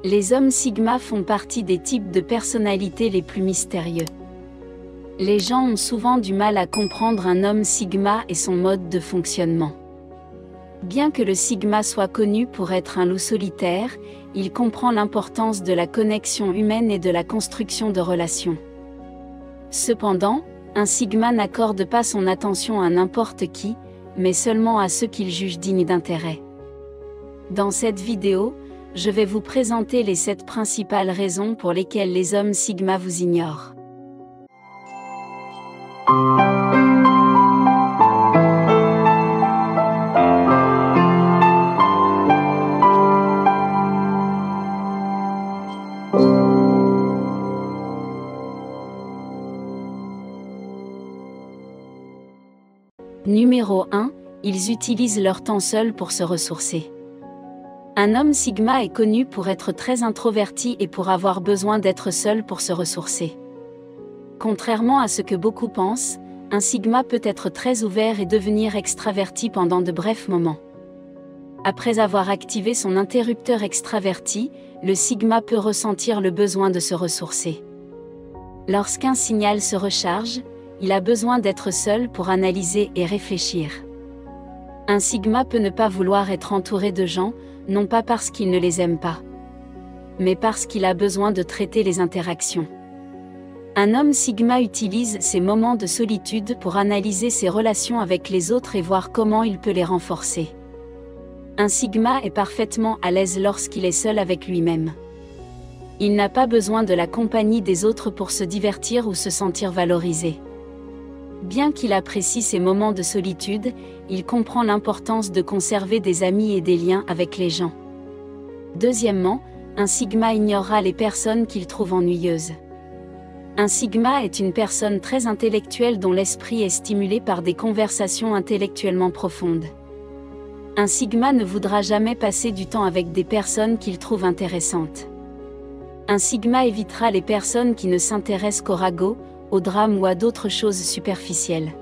Les hommes sigma font partie des types de personnalités les plus mystérieux. Les gens ont souvent du mal à comprendre un homme sigma et son mode de fonctionnement. Bien que le sigma soit connu pour être un loup solitaire, il comprend l'importance de la connexion humaine et de la construction de relations. Cependant, un sigma n'accorde pas son attention à n'importe qui, mais seulement à ceux qu'il juge dignes d'intérêt. Dans cette vidéo, je vais vous présenter les 7 principales raisons pour lesquelles les hommes sigma vous ignorent. Numéro 1, ils utilisent leur temps seul pour se ressourcer. Un homme sigma est connu pour être très introverti et pour avoir besoin d'être seul pour se ressourcer. Contrairement à ce que beaucoup pensent, un sigma peut être très ouvert et devenir extraverti pendant de brefs moments. Après avoir activé son interrupteur extraverti, le sigma peut ressentir le besoin de se ressourcer. Lorsqu'un signal se recharge, il a besoin d'être seul pour analyser et réfléchir. Un sigma peut ne pas vouloir être entouré de gens, non pas parce qu'il ne les aime pas, mais parce qu'il a besoin de traiter les interactions. Un homme sigma utilise ces moments de solitude pour analyser ses relations avec les autres et voir comment il peut les renforcer. Un sigma est parfaitement à l'aise lorsqu'il est seul avec lui-même. Il n'a pas besoin de la compagnie des autres pour se divertir ou se sentir valorisé. Bien qu'il apprécie ces moments de solitude, il comprend l'importance de conserver des amis et des liens avec les gens. Deuxièmement, un sigma ignorera les personnes qu'il trouve ennuyeuses. Un sigma est une personne très intellectuelle dont l'esprit est stimulé par des conversations intellectuellement profondes. Un sigma ne voudra jamais passer du temps avec des personnes qu'il trouve intéressantes. Un sigma évitera les personnes qui ne s'intéressent qu'au ragot, au drame ou à d'autres choses superficielles.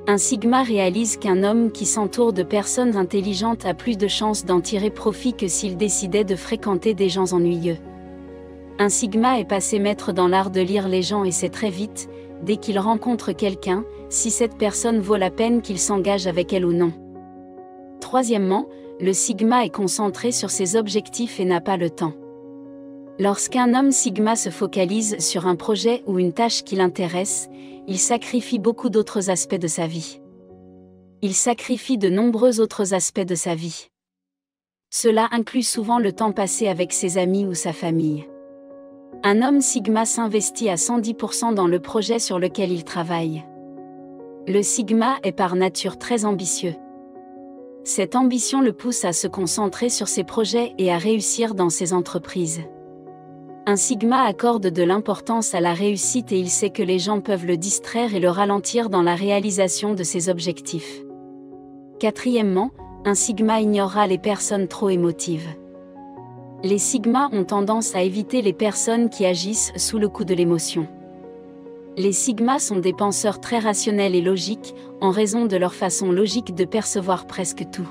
Un sigma réalise qu'un homme qui s'entoure de personnes intelligentes a plus de chances d'en tirer profit que s'il décidait de fréquenter des gens ennuyeux. Un sigma est passé maître dans l'art de lire les gens et sait très vite, dès qu'il rencontre quelqu'un, si cette personne vaut la peine qu'il s'engage avec elle ou non. Troisièmement, le sigma est concentré sur ses objectifs et n'a pas le temps. Lorsqu'un homme sigma se focalise sur un projet ou une tâche qui l'intéresse, il sacrifie beaucoup d'autres aspects de sa vie. Il sacrifie de nombreux autres aspects de sa vie. Cela inclut souvent le temps passé avec ses amis ou sa famille. Un homme sigma s'investit à 110% dans le projet sur lequel il travaille. Le sigma est par nature très ambitieux. Cette ambition le pousse à se concentrer sur ses projets et à réussir dans ses entreprises. Un sigma accorde de l'importance à la réussite et il sait que les gens peuvent le distraire et le ralentir dans la réalisation de ses objectifs. Quatrièmement, un sigma ignorera les personnes trop émotives. Les sigmas ont tendance à éviter les personnes qui agissent sous le coup de l'émotion. Les sigmas sont des penseurs très rationnels et logiques, en raison de leur façon logique de percevoir presque tout.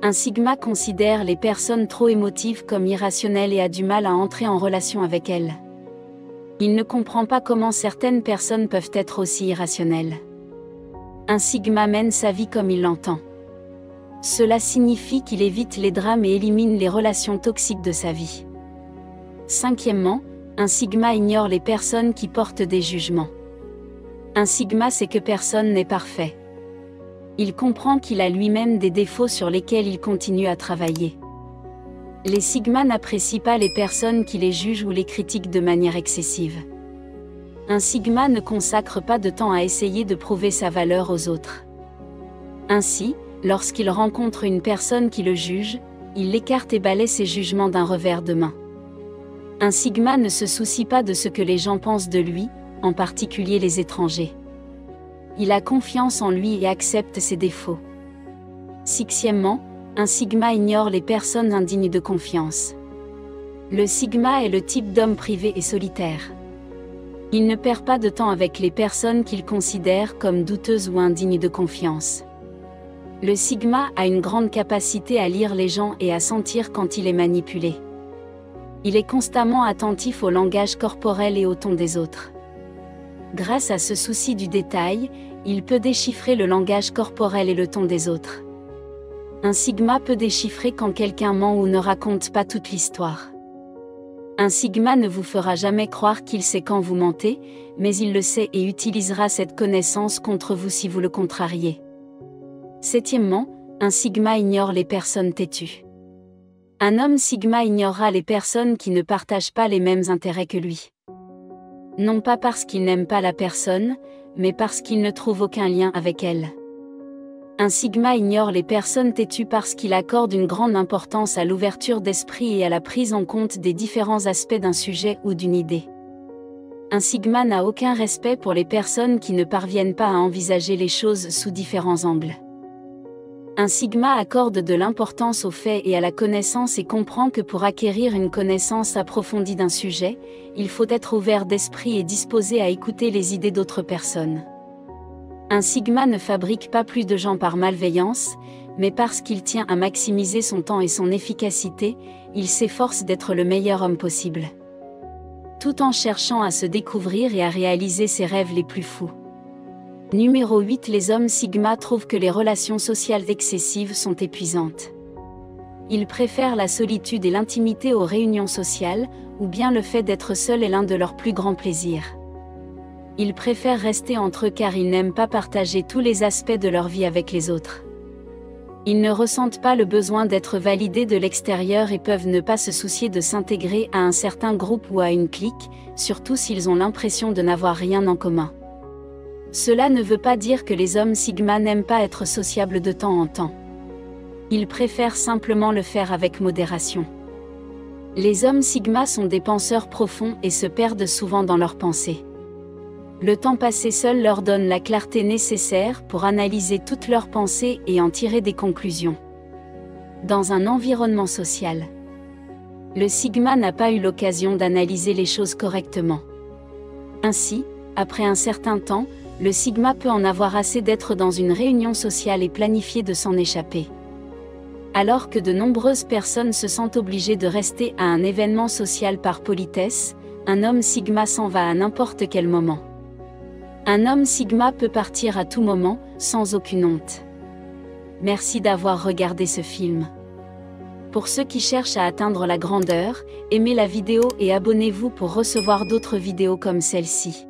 Un sigma considère les personnes trop émotives comme irrationnelles et a du mal à entrer en relation avec elles. Il ne comprend pas comment certaines personnes peuvent être aussi irrationnelles. Un sigma mène sa vie comme il l'entend. Cela signifie qu'il évite les drames et élimine les relations toxiques de sa vie. Cinquièmement, un sigma ignore les personnes qui portent des jugements. Un sigma sait que personne n'est parfait. Il comprend qu'il a lui-même des défauts sur lesquels il continue à travailler. Les sigmas n'apprécient pas les personnes qui les jugent ou les critiquent de manière excessive. Un sigma ne consacre pas de temps à essayer de prouver sa valeur aux autres. Ainsi, lorsqu'il rencontre une personne qui le juge, il l'écarte et balaie ses jugements d'un revers de main. Un sigma ne se soucie pas de ce que les gens pensent de lui, en particulier les étrangers. Il a confiance en lui et accepte ses défauts. Sixièmement, un sigma ignore les personnes indignes de confiance. Le sigma est le type d'homme privé et solitaire. Il ne perd pas de temps avec les personnes qu'il considère comme douteuses ou indignes de confiance. Le sigma a une grande capacité à lire les gens et à sentir quand il est manipulé. Il est constamment attentif au langage corporel et au ton des autres. Grâce à ce souci du détail, il peut déchiffrer le langage corporel et le ton des autres. Un sigma peut déchiffrer quand quelqu'un ment ou ne raconte pas toute l'histoire. Un sigma ne vous fera jamais croire qu'il sait quand vous mentez, mais il le sait et utilisera cette connaissance contre vous si vous le contrariez. Septièmement, un sigma ignore les personnes têtues. Un homme sigma ignorera les personnes qui ne partagent pas les mêmes intérêts que lui. Non pas parce qu'il n'aime pas la personne, mais parce qu'il ne trouve aucun lien avec elle. Un sigma ignore les personnes têtues parce qu'il accorde une grande importance à l'ouverture d'esprit et à la prise en compte des différents aspects d'un sujet ou d'une idée. Un sigma n'a aucun respect pour les personnes qui ne parviennent pas à envisager les choses sous différents angles. Un sigma accorde de l'importance aux faits et à la connaissance et comprend que pour acquérir une connaissance approfondie d'un sujet, il faut être ouvert d'esprit et disposé à écouter les idées d'autres personnes. Un sigma ne fabrique pas plus de gens par malveillance, mais parce qu'il tient à maximiser son temps et son efficacité, il s'efforce d'être le meilleur homme possible. Tout en cherchant à se découvrir et à réaliser ses rêves les plus fous. Numéro 8. Les hommes sigma trouvent que les relations sociales excessives sont épuisantes. Ils préfèrent la solitude et l'intimité aux réunions sociales, ou bien le fait d'être seul est l'un de leurs plus grands plaisirs. Ils préfèrent rester entre eux car ils n'aiment pas partager tous les aspects de leur vie avec les autres. Ils ne ressentent pas le besoin d'être validés de l'extérieur et peuvent ne pas se soucier de s'intégrer à un certain groupe ou à une clique, surtout s'ils ont l'impression de n'avoir rien en commun. Cela ne veut pas dire que les hommes sigma n'aiment pas être sociables de temps en temps. Ils préfèrent simplement le faire avec modération. Les hommes sigma sont des penseurs profonds et se perdent souvent dans leurs pensées. Le temps passé seul leur donne la clarté nécessaire pour analyser toutes leurs pensées et en tirer des conclusions. Dans un environnement social, le sigma n'a pas eu l'occasion d'analyser les choses correctement. Ainsi, après un certain temps, le sigma peut en avoir assez d'être dans une réunion sociale et planifier de s'en échapper. Alors que de nombreuses personnes se sentent obligées de rester à un événement social par politesse, un homme sigma s'en va à n'importe quel moment. Un homme sigma peut partir à tout moment, sans aucune honte. Merci d'avoir regardé ce film. Pour ceux qui cherchent à atteindre la grandeur, aimez la vidéo et abonnez-vous pour recevoir d'autres vidéos comme celle-ci.